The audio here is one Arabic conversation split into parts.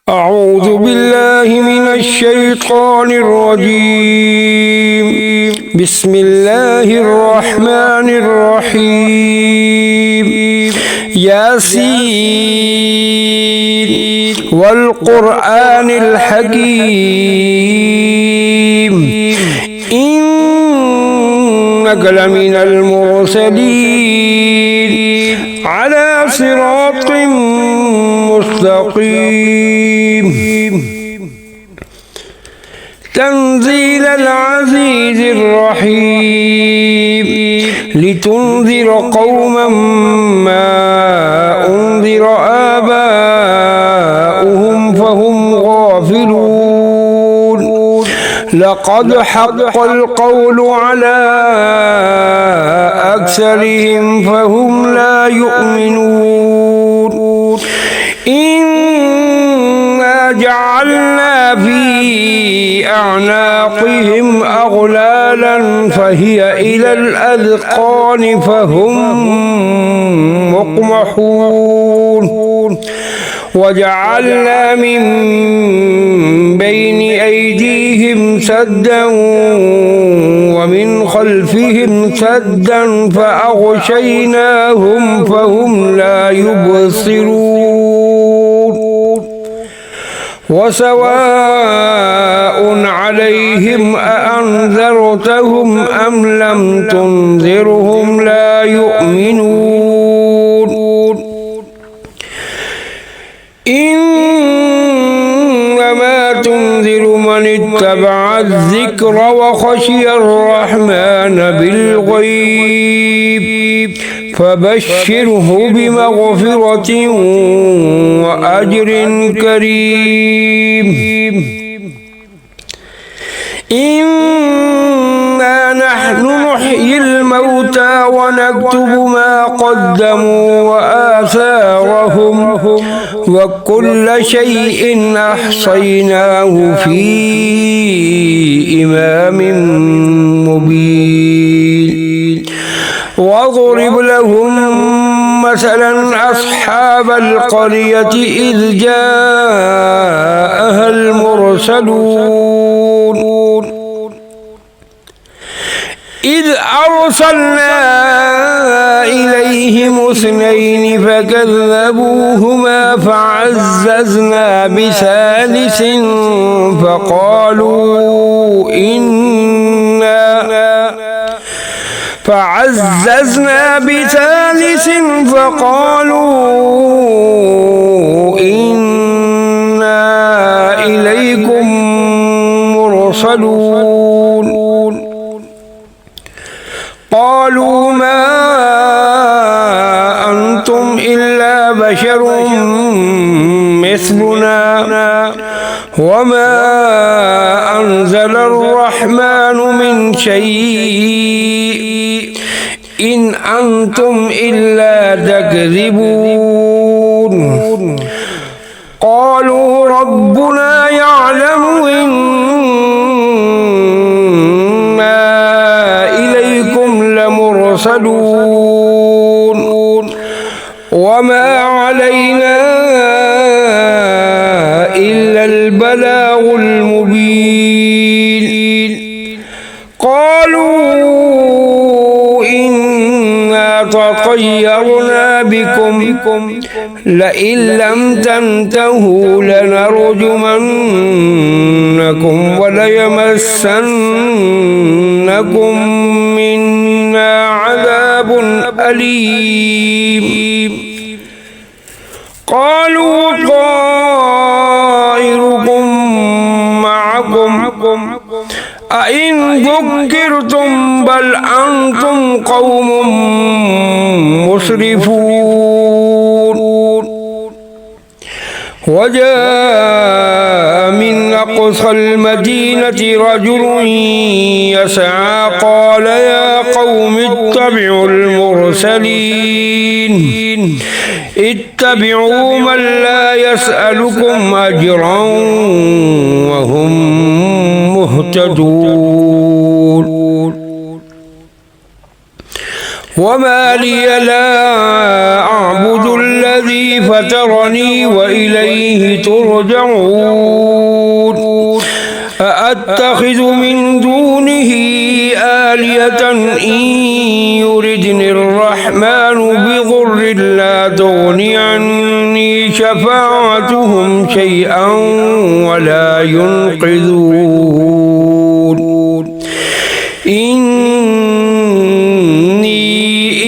أعوذ بالله من الشيطان الرجيم. بسم الله الرحمن الرحيم. ياسين والقرآن الحكيم إنك لمن المرسلين على صراط مستقيم. تنزيل العزيز الرحيم لتنذر قوما ما أنذر آباؤهم فهم غافلون. لقد حق القول على أكثرهم فهم لا يؤمنون. إنا جعلنا في أعناقهم أغلالا فهي إلى الأذقان فهم مقمحون. وجعلنا من بين أيديهم سدا ومن خلفهم سدا فأغشيناهم فهم لا يبصرون. وسواء عليهم أأنذرتهم أم لم تنذرهم لا يؤمنون. إنما تنذر من اتبع الذكر وخشي الرحمن بالغيب فبشره بمغفرة وأجر كريم. إنا نحن نحيي الموتى ونكتب ما قدموا وآثارهم وكل شيء أحصيناه في إمام مبين. واضرب لهم مثلا أصحاب القرية إذ جاءها المرسلون إذ أرسلنا إليهم اثنين فكذبوهما فعززنا بثالث فقالوا إنا إليكم مرسلون. قالوا ما أنتم إلا بشر مثلنا وما أنزل الرحمن من شيء إن أنتم إلا تكذبون. قالوا ربنا يعلم إنا إليكم لمرسلون وما علينا إلا البلاغ المبين. قالوا إنا تطيرنا بكم لئن لم تنتهوا لنرجمنكم وليمسنكم منا عذاب أليم. قالوا طائركم معكم أئن ذكرتم بل أنتم قوم مسرفون. وجاء من أقصى المدينة رجل يسعى قال يا قوم اتبعوا المرسلين اتبعوا من لا يسألكم أجرا وهم مهتدون. وما لي لا أعبد الذي الذي فطرني وإليه ترجعون أأتخذ من دونه آلهة إن يردني الرحمن بضر لا تغني عني شفاعتهم شيئا ولا ينقذون إني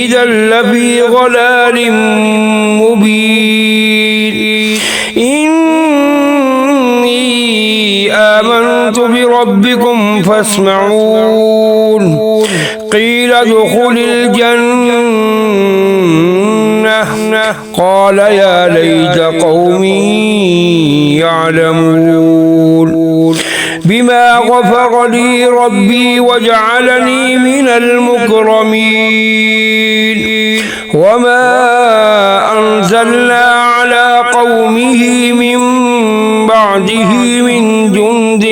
إذا لفي ضلال مبين إني آمنت بربكم فاسمعون قيل ادخل الجنة قال يا ليت قومي يعلمون بما غفر لي ربي وجعلني من المكرمين وما أنزلنا على قومه من بعده من جند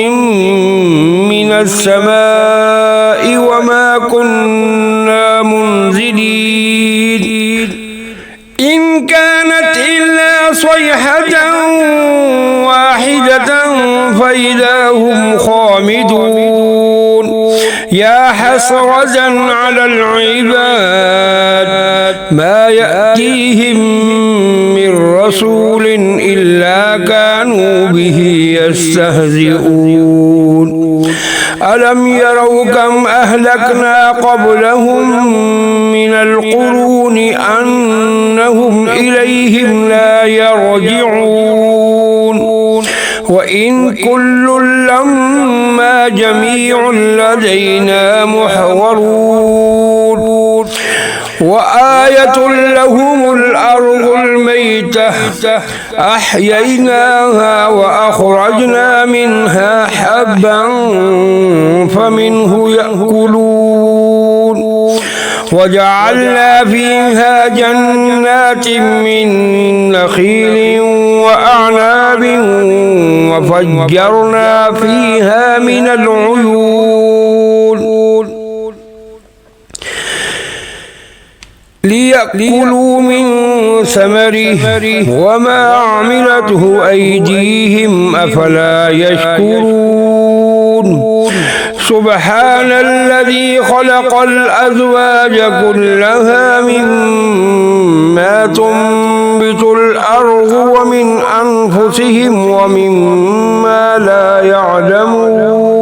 من السماء وما كنا منزلين إن كانت إلا صيحة واحدة فإذا هم خامدون يا حسرة على العباد ما يأتيهم من رسول إلا كانوا به يستهزئون ألم يروا كم أهلكنا قبلهم من القرون أنهم إليهم لا يرجعون وإن كل لما جميع لدينا محضرون وآية لهم الأرض الميتة أحييناها وأخرجنا منها حبا فمنه يأكلون وجعلنا فيها جنات من نخيل وأعناب وفجرنا فيها من العيون ليأكلوا من ثمره وما عملته أيديهم أفلا يشكرون سبحان الذي خلق الأزواج كلها مما تنبت الأرض ومن أنفسهم ومما لا يعلمون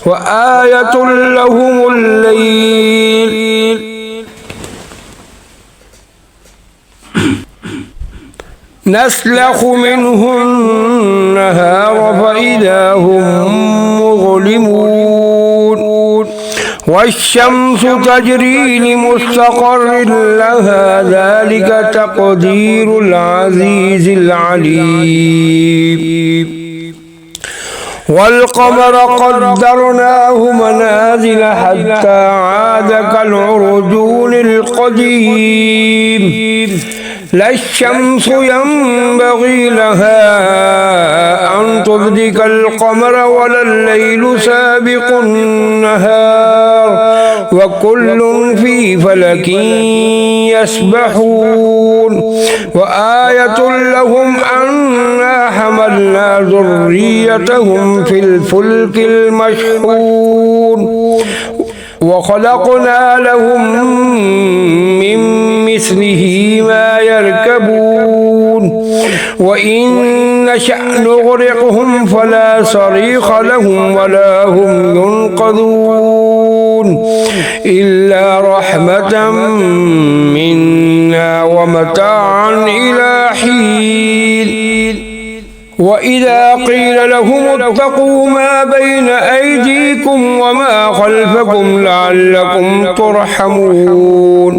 وآية لهم الليل نسلخ منه النهار فإذا هم مظلمون والشمس تجري لمستقر لها ذلك تقدير العزيز العليم والقمر قدرناه منازل حتى عاد كالعرجون القديم لا الشمس ينبغي لها أن تدرك القمر ولا الليل سابق النهار وكل في فلك يسبحون وآية لهم أنا حملنا ذريتهم في الفلك المشحون وخلقنا لهم من مثله ما يركبون وإن نشأ نغرقهم فلا صريخ لهم ولا هم ينقذون إلا رحمة منا ومتاعا إلى حين وإذا قيل لهم اتقوا ما بين أيديكم وما خلفكم لعلكم ترحمون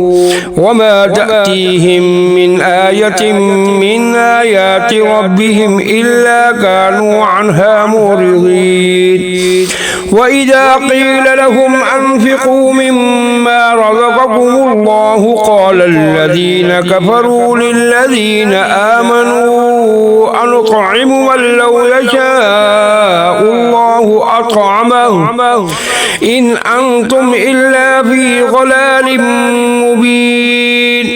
وما تأتيهم من آية من آيات ربهم إلا كانوا عنها معرضين وإذا قيل لهم أنفقوا مما رزقكم الله قال الذين كفروا للذين آمنوا أنطعم من لو يشاء الله أطعمه إن أنتم إلا في ضلال مبين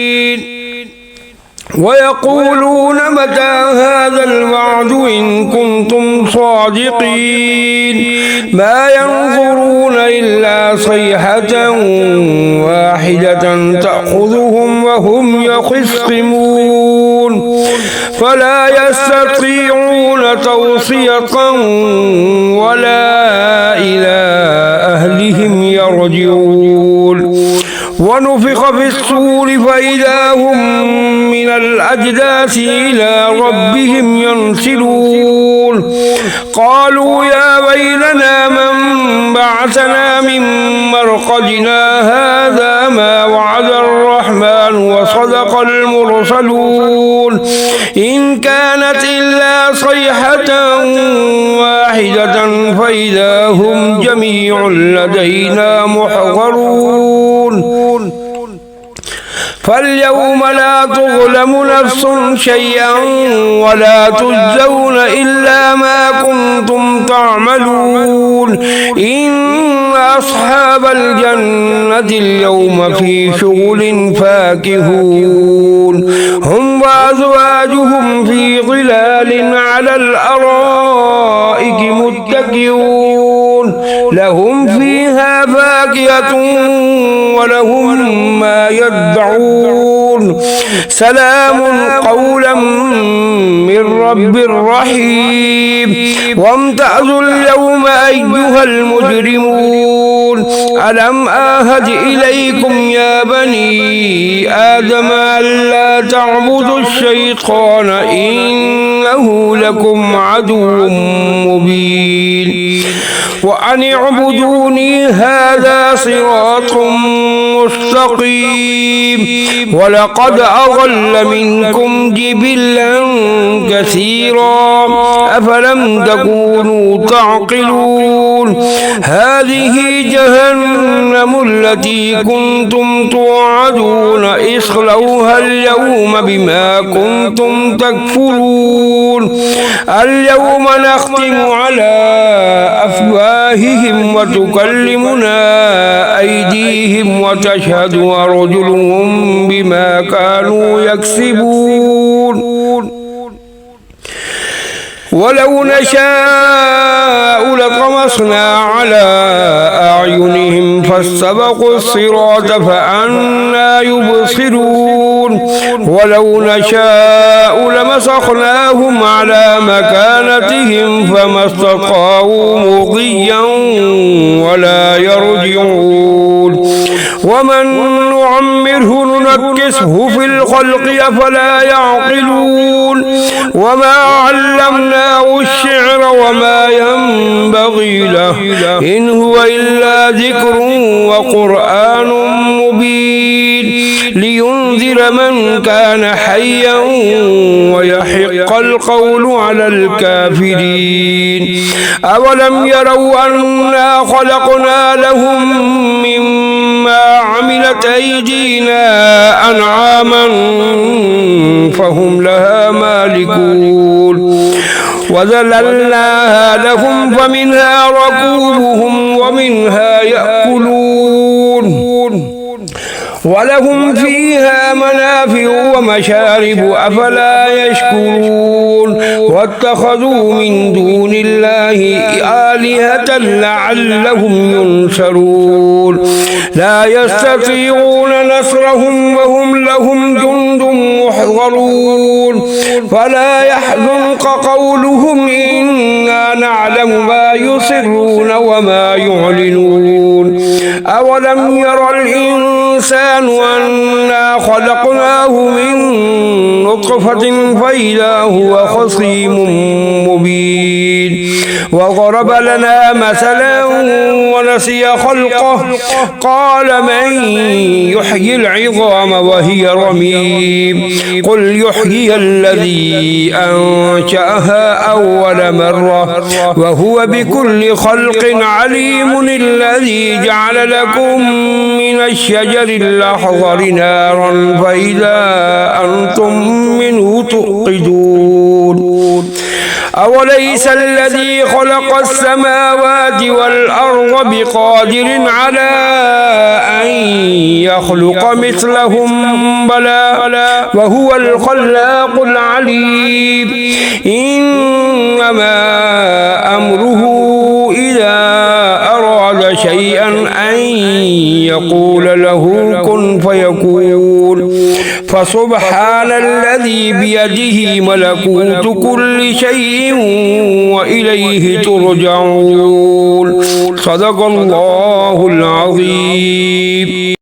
ويقولون متى هذا الوعد إن كنتم صادقين ما ينظرون إلا صيحة واحدة تأخذهم وهم يخصمون فلا يستطيعون توصية ولا إلى أهلهم يرجعون ونفخ في الصور فإذا هم من الأجداث إلى ربهم ينسلون قالوا يا ويلنا من بعثنا من مرقدنا هذا ما وعد الرحمن وصدق المرسلون إن كانت إلا صيحة واحدة فإذا هم جميع لدينا محضرون فاليوم لا تظلم نفس شيئا ولا تجزون إلا ما كنتم تعملون إن أصحاب الجنة اليوم في شغل فاكهون هم وأزواجهم في ظلال على الأرائك متكئون لهم فيها فاكهة ولهم ما يدعون سلام قولا من رب رحيم وامتازوا اليوم أيها المجرمون ألم آهد إليكم يا بني آدم ألا تعبدوا الشيطان إنه لكم عدو مبين وأن اعبدوني هذا صراط مستقيم ولقد أضل منكم جبلا كثيرا أفلم تكونوا تعقلون هذه جهنم التي كنتم توعدون اصلوها اليوم بما كنتم تكفرون اليوم نختم على أفواههم وتكلمنا أيديهم وتشهد أرجلهم بما كانوا يكسبون ولو نشاء لطمسنا على أعينهم فاستبقوا الصراط فأنى يبصرون ولو نشاء لمسخناهم على مكانتهم فما استطاعوا مضيا ولا يرجعون ومن نعمره ننكسه في الخلق أفلا يعقلون وما علمناه الشعر وما ينبغي له إن هو إلا ذكر وقرآن مبين لينذر من كان حيا ويحق القول على الكافرين أولم يروا أنا خلقنا لهم مما عملت أيدينا أنعاما فهم لها مالكون وذللناها لهم فمنها ركوبهم ومنها يأكلون ولهم فيها منافع ومشارب أفلا يشكرون واتخذوا من دون الله آلهة لعلهم ينصرون لا يستطيعون نصرهم وهم لهم جند محضرون فلا يحزنك قولهم إنا نعلم ما يسرون وما يعلنون أولم ير الإنسان أنا خلقناه من نطفة فإذا هو خصيم مبين وضرب لنا مثلا ونسي خلقه قال من يحيي العظام وهي رميم قل يحيي الذي أنشأها أول مرة وهو بكل خلق عليم الذي جعل لكم من الشجر الأخضر نارا فإذا أنتم منه توقدون أوليس الذي خلق السماوات والأرض بقادر على أن يخلق مثلهم بلى وهو الخلاق العليم إنما أمره إذا أراد شيئا أن يقول له كن فيكون فسبحان الذي بيده ملكوت كل شيء وإليه ترجعون صدق الله العظيم.